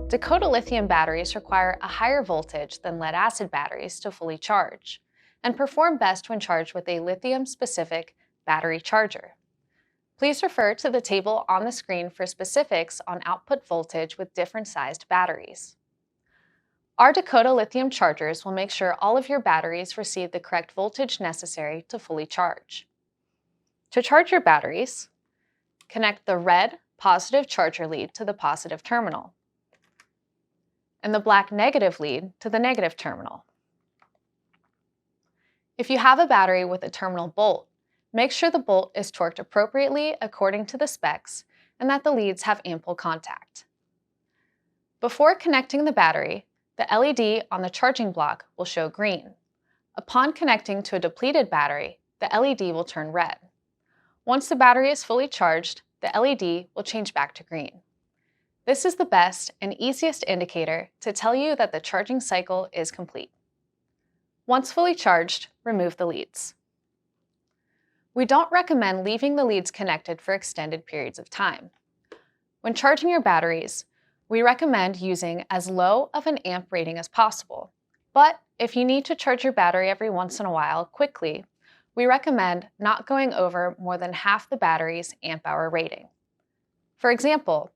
Dakota lithium batteries require a higher voltage than lead-acid batteries to fully charge, and perform best when charged with a lithium-specific battery charger. Please refer to the table on the screen for specifics on output voltage with different sized batteries. Our Dakota lithium chargers will make sure all of your batteries receive the correct voltage necessary to fully charge. To charge your batteries, connect the red positive charger lead to the positive terminal and the black negative lead to the negative terminal. If you have a battery with a terminal bolt, make sure the bolt is torqued appropriately according to the specs and that the leads have ample contact. Before connecting the battery, the LED on the charging block will show green. Upon connecting to a depleted battery, the LED will turn red. Once the battery is fully charged, the LED will change back to green. This is the best and easiest indicator to tell you that the charging cycle is complete. Once fully charged, remove the leads. We don't recommend leaving the leads connected for extended periods of time. When charging your batteries, we recommend using as low of an amp rating as possible. But if you need to charge your battery every once in a while quickly, we recommend not going over more than half the battery's amp-hour rating. For example,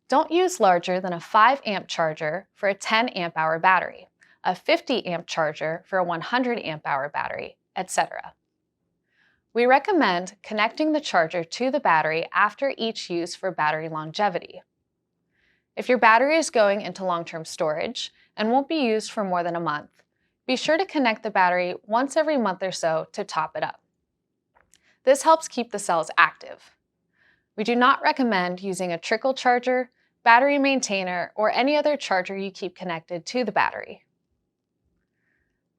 don't use larger than a 5 amp charger for a 10 amp-hour battery, a 50 amp charger for a 100 amp-hour battery, etc. We recommend connecting the charger to the battery after each use for battery longevity. If your battery is going into long-term storage and won't be used for more than a month, be sure to connect the battery once every month or so to top it up. This helps keep the cells active. We do not recommend using a trickle charger, battery maintainer, or any other charger you keep connected to the battery.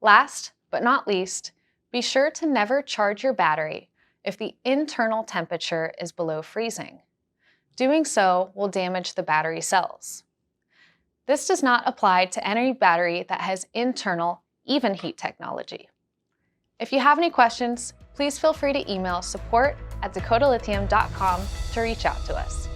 Last but not least, be sure to never charge your battery if the internal temperature is below freezing. Doing so will damage the battery cells. This does not apply to any battery that has internal even heat technology. If you have any questions, please feel free to email support@dakotalithium.com to reach out to us.